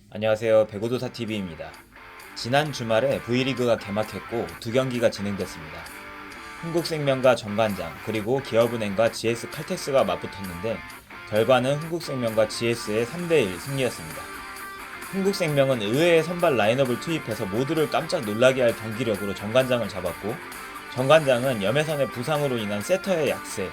안녕하세요. 배구도사TV입니다. 지난 주말에 V리그가 개막했고 두 경기가 진행됐습니다. 흥국생명과 정관장 그리고 기업은행과 GS칼텍스가 맞붙었는데 결과는 흥국생명과 GS의 3대1 승리였습니다. 흥국생명은 의외의 선발 라인업을 투입해서 모두를 깜짝 놀라게 할 경기력으로 정관장을 잡았고 정관장은 염혜선의 부상으로 인한 세터의 약세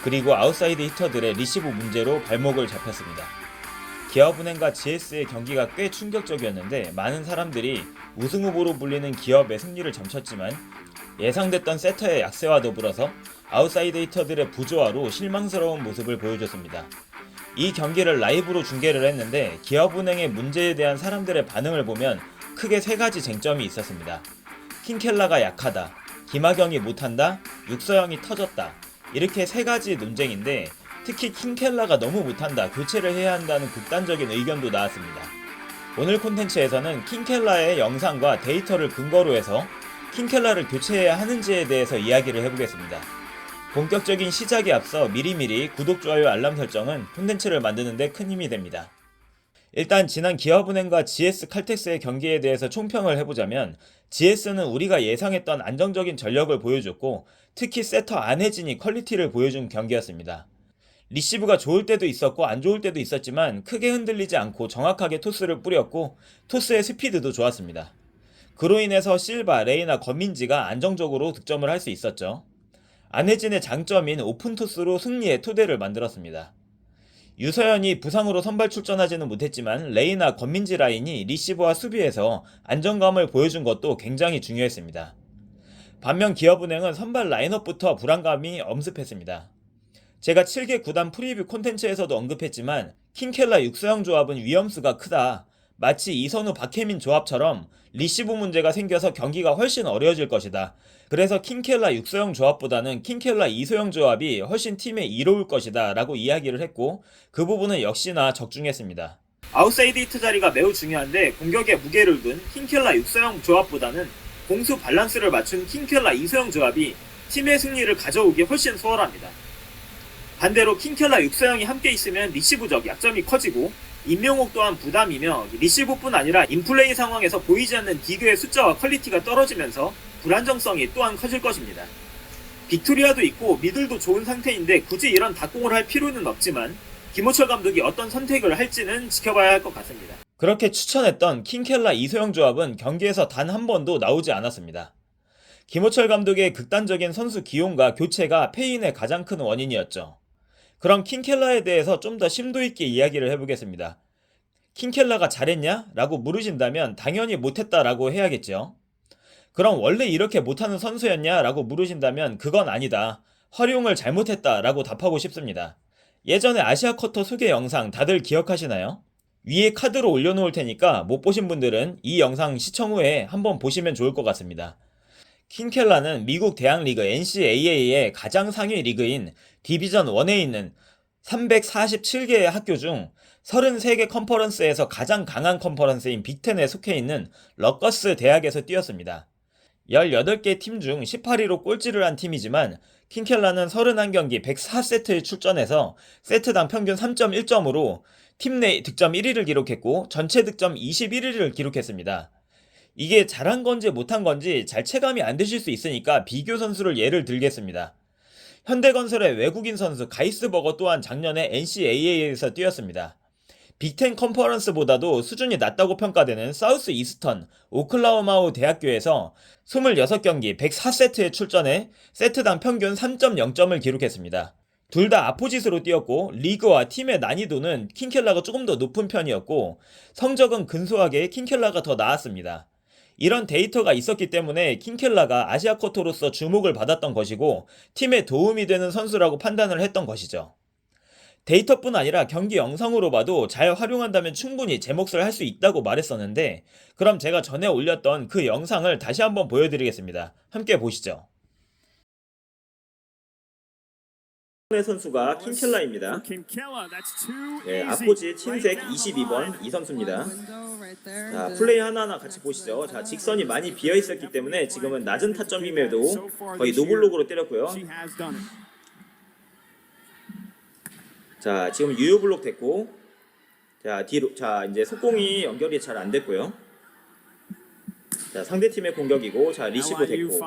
그리고 아웃사이드 히터들의 리시브 문제로 발목을 잡혔습니다. 기업은행과 GS의 경기가 꽤 충격적이었는데 많은 사람들이 우승 후보로 불리는 기업의 승리를 점쳤지만 예상됐던 세터의 약세와 더불어서 아웃사이드 히터들의 부조화로 실망스러운 모습을 보여줬습니다. 이 경기를 라이브로 중계를 했는데 기업은행의 문제에 대한 사람들의 반응을 보면 크게 세 가지 쟁점이 있었습니다. 킹켈라가 약하다, 김하경이 못한다, 육서영이 터졌다. 이렇게 세 가지 논쟁인데 특히 킹켈라가 너무 못한다, 교체를 해야 한다는 극단적인 의견도 나왔습니다. 오늘 콘텐츠에서는 킹켈라의 영상과 데이터를 근거로 해서 킹켈라를 교체해야 하는지에 대해서 이야기를 해보겠습니다. 본격적인 시작에 앞서 미리미리 구독, 좋아요, 알람 설정은 콘텐츠를 만드는 데 큰 힘이 됩니다. 일단 지난 기업은행과 GS칼텍스의 경기에 대해서 총평을 해보자면 GS는 우리가 예상했던 안정적인 전력을 보여줬고 특히 세터 안혜진이 퀄리티를 보여준 경기였습니다. 리시브가 좋을 때도 있었고 안 좋을 때도 있었지만 크게 흔들리지 않고 정확하게 토스를 뿌렸고 토스의 스피드도 좋았습니다. 그로 인해서 실바, 레이나, 권민지가 안정적으로 득점을 할 수 있었죠. 안혜진의 장점인 오픈 토스로 승리의 토대를 만들었습니다. 유서연이 부상으로 선발 출전하지는 못했지만 레이나, 권민지 라인이 리시브와 수비에서 안정감을 보여준 것도 굉장히 중요했습니다. 반면 기업은행은 선발 라인업부터 불안감이 엄습했습니다. 제가 7개 구단 프리뷰 콘텐츠에서도 언급했지만 킹켈라 육서영 조합은 위험수가 크다. 마치 이선우 박혜민 조합처럼 리시브 문제가 생겨서 경기가 훨씬 어려워질 것이다. 그래서 킹켈라 육서영 조합보다는 킹켈라 이소영 조합이 훨씬 팀에 이로울 것이다 라고 이야기를 했고 그 부분은 역시나 적중했습니다. 아웃사이드 히트 자리가 매우 중요한데 공격에 무게를 둔 킹켈라 육서영 조합보다는 공수 밸런스를 맞춘 킹켈라 이소영 조합이 팀의 승리를 가져오기 훨씬 수월합니다. 반대로 킹켈라 육서영이 함께 있으면 리시브적 약점이 커지고 임명옥 또한 부담이며 리시브뿐 아니라 인플레이 상황에서 보이지 않는 디그의 숫자와 퀄리티가 떨어지면서 불안정성이 또한 커질 것입니다. 빅토리아도 있고 미들도 좋은 상태인데 굳이 이런 닭공을 할 필요는 없지만 김호철 감독이 어떤 선택을 할지는 지켜봐야 할 것 같습니다. 그렇게 추천했던 킹켈라 이소영 조합은 경기에서 단 한 번도 나오지 않았습니다. 김호철 감독의 극단적인 선수 기용과 교체가 패인의 가장 큰 원인이었죠. 그럼 킹켈라에 대해서 좀 더 심도 있게 이야기를 해보겠습니다. 킹켈라가 잘했냐? 라고 물으신다면 당연히 못했다라고 해야겠죠. 그럼 원래 이렇게 못하는 선수였냐? 라고 물으신다면 그건 아니다. 활용을 잘못했다 라고 답하고 싶습니다. 예전에 아시아 쿼터 소개 영상 다들 기억하시나요? 위에 카드로 올려놓을 테니까 못 보신 분들은 이 영상 시청 후에 한번 보시면 좋을 것 같습니다. 킹켈라는 미국 대학리그 NCAA의 가장 상위 리그인 디비전 1에 있는 347개의 학교 중 33개 컨퍼런스에서 가장 강한 컨퍼런스인 빅10에 속해 있는 러커스 대학에서 뛰었습니다. 18개 팀 중 18위로 꼴찌를 한 팀이지만 킹켈라는 31경기 104세트에 출전해서 세트당 평균 3.1점으로 팀 내 득점 1위를 기록했고 전체 득점 21위를 기록했습니다. 이게 잘한 건지 못한 건지 잘 체감이 안 되실 수 있으니까 비교 선수를 예를 들겠습니다. 현대건설의 외국인 선수 가이스버거 또한 작년에 NCAA에서 뛰었습니다. 빅10 컨퍼런스보다도 수준이 낮다고 평가되는 사우스 이스턴 오클라호마호 대학교에서 26경기 104세트에 출전해 세트당 평균 3.0점을 기록했습니다. 둘 다 아포짓으로 뛰었고 리그와 팀의 난이도는 킹켈라가 조금 더 높은 편이었고 성적은 근소하게 킹켈라가 더 나았습니다. 이런 데이터가 있었기 때문에 킹켈라가 아시아 쿼터로서 주목을 받았던 것이고 팀에 도움이 되는 선수라고 판단을 했던 것이죠. 데이터뿐 아니라 경기 영상으로 봐도 잘 활용한다면 충분히 제 몫을 할 수 있다고 말했었는데 그럼 제가 전에 올렸던 그 영상을 다시 한번 보여드리겠습니다. 함께 보시죠. 선수가 킹켈라입니다. 네, 아포지 친색 22번 이 선수입니다. 자, 플레이 하나하나 같이 보시죠. 자, 직선이 많이 비어 있었기 때문에 지금은 낮은 타점임에도 거의 노블록으로 때렸고요. 자, 지금 유효블록 됐고, 자, 뒤로 자, 이제 속공이 연결이 잘 안 됐고요. 자, 상대 팀의 공격이고 자, 리시브 됐고.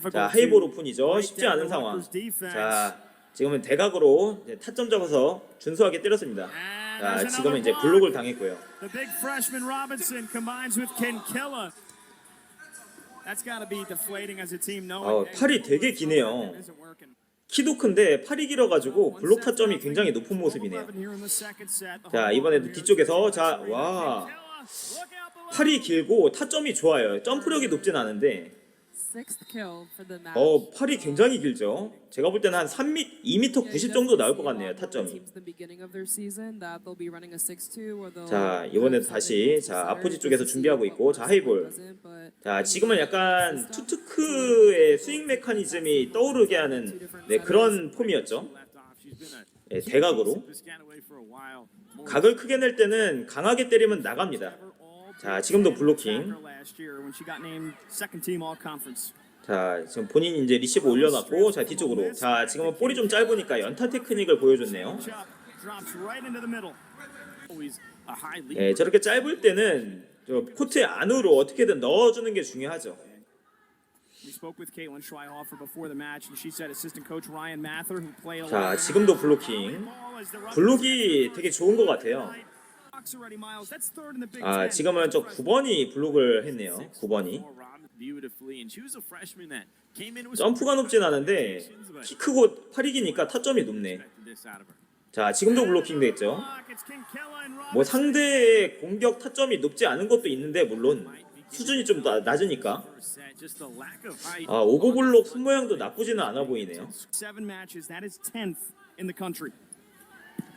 자, 하이볼 오픈이죠. 쉽지 않은 상황. 자, 지금은 대각으로 타점 잡아서 준수하게 때렸습니다. 자, 지금은 이제 블록을 당했고요. 팔이 되게 기네요. 키도 큰데 팔이 길어가지고 블록 타점이 굉장히 높은 모습이네요. 자, 이번에도 뒤쪽에서 자, 와, 팔이 길고 타점이 좋아요. 점프력이 높진 않은데 팔이 굉장히 길죠. 제가 볼 때는 한 3m, 2m 90 정도 나올 것 같네요. 타점이. 자, 이번에도 다시 자, 아포지 쪽에서 준비하고 있고 자, 하이볼. 자, 지금은 약간 투트크의 스윙 메커니즘이 떠오르게 하는 그런 폼이었죠. 네, 대각으로. 각을 크게 낼 때는 강하게 때리면 나갑니다. 자, 지금도 블로킹. 자, 지금 본인이 이제 리시브 올려놨고 자, 뒤쪽으로. 자, 지금은 볼이 좀 짧으니까 연타 테크닉을 보여줬네요. 네, 저렇게 짧을 때는 저 코트 안으로 어떻게든 넣어주는 게 중요하죠. 자, 지금도 블로킹. 블록이 되게 좋은 것 같아요. 아, 지금은 저 9번이 블록을 했네요. 9번이. 점프가 높진 않은데 키 크고 팔이 기니까 타점이 높네. 자, 지금도 블로킹 됐죠. 뭐 상대의 공격 타점이 높지 않은 것도 있는데 물론 수준이 좀 낮으니까. 아, 오버블록 손모양도 나쁘지는 않아 보이네요.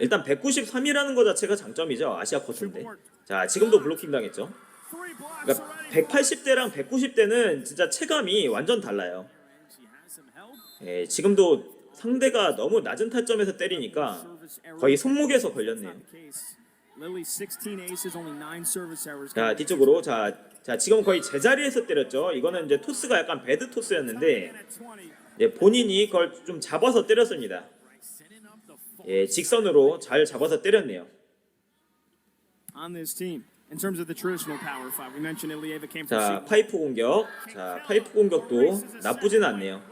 일단 193이라는 거 자체가 장점이죠. 아시아 쿼터인데. 자, 지금도 블로킹 당했죠. 그러니까 180대랑 190대는 진짜 체감이 완전 달라요. 예, 지금도 상대가 너무 낮은 타점에서 때리니까 거의 손목에서 걸렸네요. 자, 뒤쪽으로. 자, 지금 거의 제자리에서 때렸죠. 이거는 이제 토스가 약간 배드 토스였는데 본인이 그걸 좀 잡아서 때렸습니다. 예, 직선으로 잘 잡아서 때렸네요. 자, 파이프 공격. 자, 파이프 공격도 나쁘진 않네요.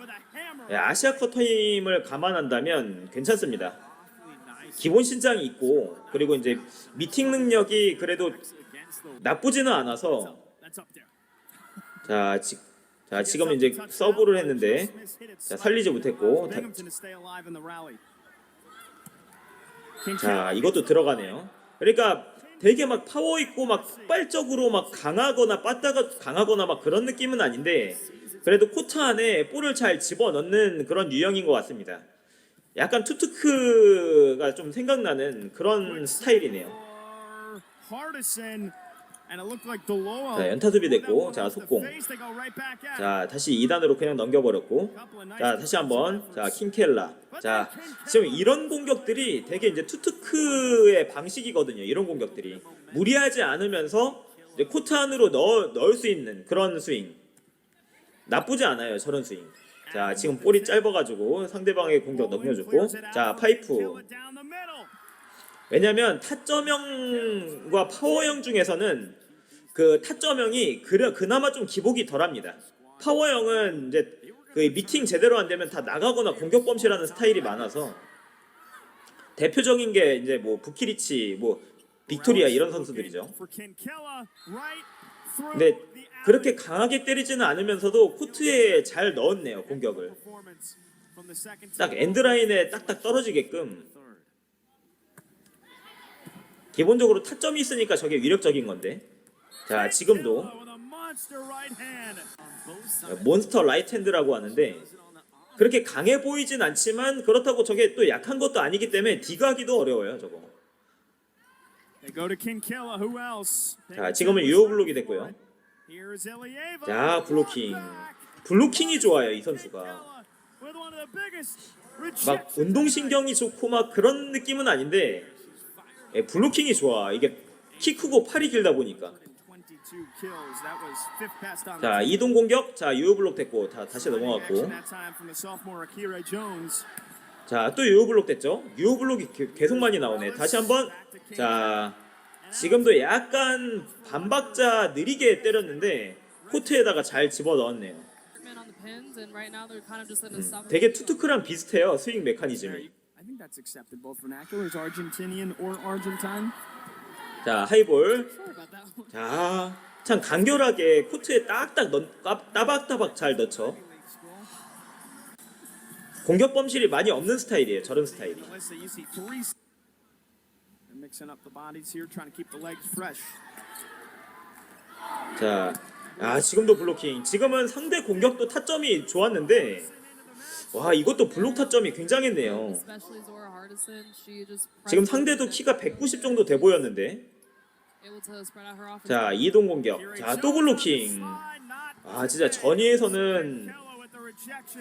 예, 아시아 쿼터 힘을 감안한다면 괜찮습니다. 기본 신장이 있고 그리고 이제 미팅 능력이 그래도 나쁘지는 않아서 자, 지금은 이제 서브를 했는데 자, 살리지 못했고 자, 이것도 들어가네요. 그러니까 되게 막 파워 있고 막 폭발적으로 막 강하거나 막 그런 느낌은 아닌데 그래도 코트 안에 볼을 잘 집어넣는 그런 유형인 것 같습니다. 약간 투트크가 좀 생각나는 그런 스타일이네요. 자, 연타 수비 됐고 자, 속공. 자, 다시 2단으로 그냥 넘겨버렸고 자, 다시 한번 자, 킹켈라. 자, 지금 이런 공격들이 되게 이제 투트크의 방식이거든요. 이런 공격들이 무리하지 않으면서 이제 코트 안으로 넣을 수 있는 그런 스윙. 나쁘지 않아요. 저런 스윙. 자, 지금 볼이 짧아가지고 상대방의 공격 넘겨줬고 자, 파이프. 왜냐면 타점형과 파워형 중에서는 그 타점형이 그나마 좀 기복이 덜합니다. 파워형은 이제 그 미팅 제대로 안 되면 다 나가거나 공격 범실하는 스타일이 많아서 대표적인 게 이제 뭐 부키리치, 뭐 빅토리아 이런 선수들이죠. 근데 그렇게 강하게 때리지는 않으면서도 코트에 잘 넣었네요. 공격을 딱 엔드라인에 딱딱 떨어지게끔. 기본적으로 타점이 있으니까 저게 위력적인 건데. 자, 지금도 몬스터 라이트 핸드라고 하는데 그렇게 강해 보이진 않지만 그렇다고 저게 또 약한 것도 아니기 때문에 디가기도 어려워요. 저거. 자, 지금은 유효블록이 됐고요. 자, 블로킹이 좋아요. 이 선수가 막 운동신경이 좋고 막 그런 느낌은 아닌데 블로킹이 좋아. 이게 키 크고 팔이 길다 보니까. 자, 이동 공격. 자, 유효 블록 됐고 다시 넘어갔고. 자, 또 유효 블록 됐죠. 유효 블록이 계속 많이 나오네. 다시 한번. 자, 지금도 약간 반박자 느리게 때렸는데 코트에다가 잘 집어넣었네요. 되게 투투크랑 비슷해요, 스윙 메커니즘이. I think that's accepted both vernaculars, Argentinian or Argentine. 자, 하이볼. 자, 참 간결하게 코트에 따박따박 잘 넣죠. 공격 범실이 많이 없는 스타일이에요, 저런 스타일이. Melissa, you see three. They're mixing up the bodies here, trying to keep the legs fresh. 자, 지금도 블로킹. 지금은 상대 공격도 타점이 좋았는데, 와, 이것도 블록 타점이 굉장했네요. 지금 상대도 키가 190 정도 돼 보였는데. 자, 이동 공격. 자, 또 블로킹. 진짜 전위에서는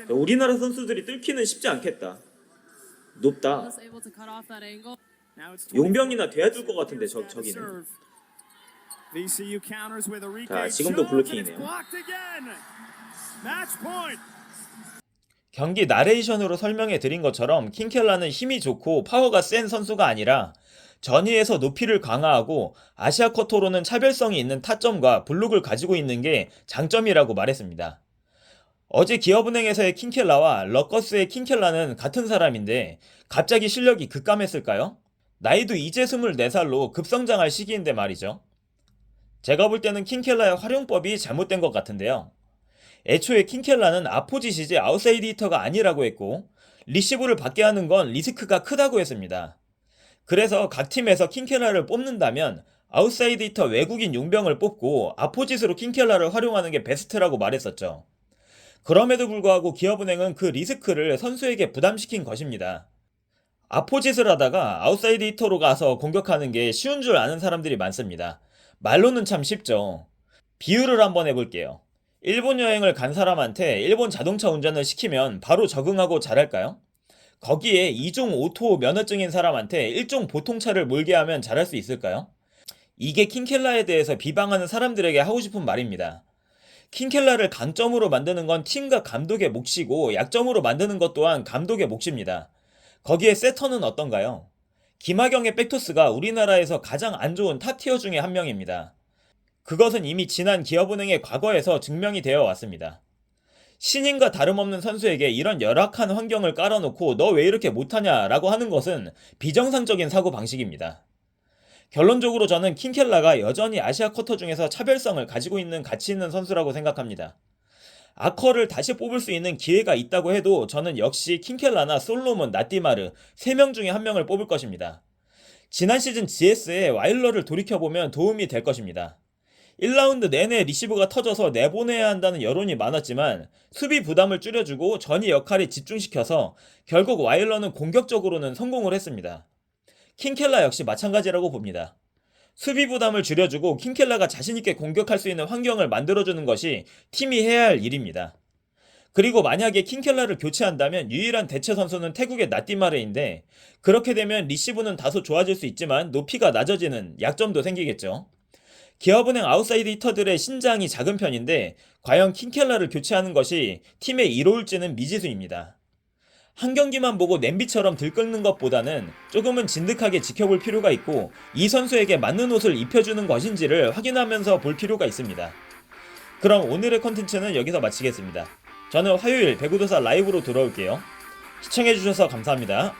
우리나라 선수들이 뚫기는 쉽지 않겠다. 높다. 용병이나 돼야 될 것 같은데 저기는. 자, 지금도 블로킹이네요. 경기 나레이션으로 설명해 드린 것처럼 킹켈라는 힘이 좋고 파워가 센 선수가 아니라 전위에서 높이를 강화하고 아시아 쿼터로는 차별성이 있는 타점과 블록을 가지고 있는 게 장점이라고 말했습니다. 어제 기업은행에서의 킹켈라와 러커스의 킹켈라는 같은 사람인데 갑자기 실력이 급감했을까요? 나이도 이제 24살로 급성장할 시기인데 말이죠. 제가 볼 때는 킹켈라의 활용법이 잘못된 것 같은데요. 애초에 킹켈라는 아포짓이지 아웃사이드 히터가 아니라고 했고 리시브를 받게 하는 건 리스크가 크다고 했습니다. 그래서 각 팀에서 킹켈라를 뽑는다면 아웃사이드 히터 외국인 용병을 뽑고 아포짓으로 킹켈라를 활용하는 게 베스트라고 말했었죠. 그럼에도 불구하고 기업은행은 그 리스크를 선수에게 부담시킨 것입니다. 아포짓을 하다가 아웃사이드 히터로 가서 공격하는 게 쉬운 줄 아는 사람들이 많습니다. 말로는 참 쉽죠. 비유를 한번 해볼게요. 일본 여행을 간 사람한테 일본 자동차 운전을 시키면 바로 적응하고 잘할까요? 거기에 2종 오토 면허증인 사람한테 1종 보통차를 몰게 하면 잘할 수 있을까요? 이게 킹켈라에 대해서 비방하는 사람들에게 하고 싶은 말입니다. 킹켈라를 강점으로 만드는 건 팀과 감독의 몫이고 약점으로 만드는 것 또한 감독의 몫입니다. 거기에 세터는 어떤가요? 김하경의 백토스가 우리나라에서 가장 안 좋은 탑티어 중에 한 명입니다. 그것은 이미 지난 기업은행의 과거에서 증명이 되어 왔습니다. 신인과 다름없는 선수에게 이런 열악한 환경을 깔아놓고 너 왜 이렇게 못하냐 라고 하는 것은 비정상적인 사고방식입니다. 결론적으로 저는 킹켈라가 여전히 아시아 쿼터 중에서 차별성을 가지고 있는 가치 있는 선수라고 생각합니다. 아커를 다시 뽑을 수 있는 기회가 있다고 해도 저는 역시 킹켈라나 솔로몬, 나띠마르 3명 중에 1명을 뽑을 것입니다. 지난 시즌 GS에 와일러를 돌이켜보면 도움이 될 것입니다. 1라운드 내내 리시브가 터져서 내보내야 한다는 여론이 많았지만 수비 부담을 줄여주고 전위 역할에 집중시켜서 결국 와일러는 공격적으로는 성공을 했습니다. 킹켈라 역시 마찬가지라고 봅니다. 수비 부담을 줄여주고 킹켈라가 자신있게 공격할 수 있는 환경을 만들어주는 것이 팀이 해야 할 일입니다. 그리고 만약에 킹켈라를 교체한다면 유일한 대체 선수는 태국의 나띠마르인데 그렇게 되면 리시브는 다소 좋아질 수 있지만 높이가 낮아지는 약점도 생기겠죠. 기업은행 아웃사이드 히터들의 신장이 작은 편인데 과연 킹켈라를 교체하는 것이 팀에 이로울지는 미지수입니다. 한 경기만 보고 냄비처럼 들끓는 것보다는 조금은 진득하게 지켜볼 필요가 있고 이 선수에게 맞는 옷을 입혀주는 것인지를 확인하면서 볼 필요가 있습니다. 그럼 오늘의 컨텐츠는 여기서 마치겠습니다. 저는 화요일 배구도사 라이브로 돌아올게요. 시청해주셔서 감사합니다.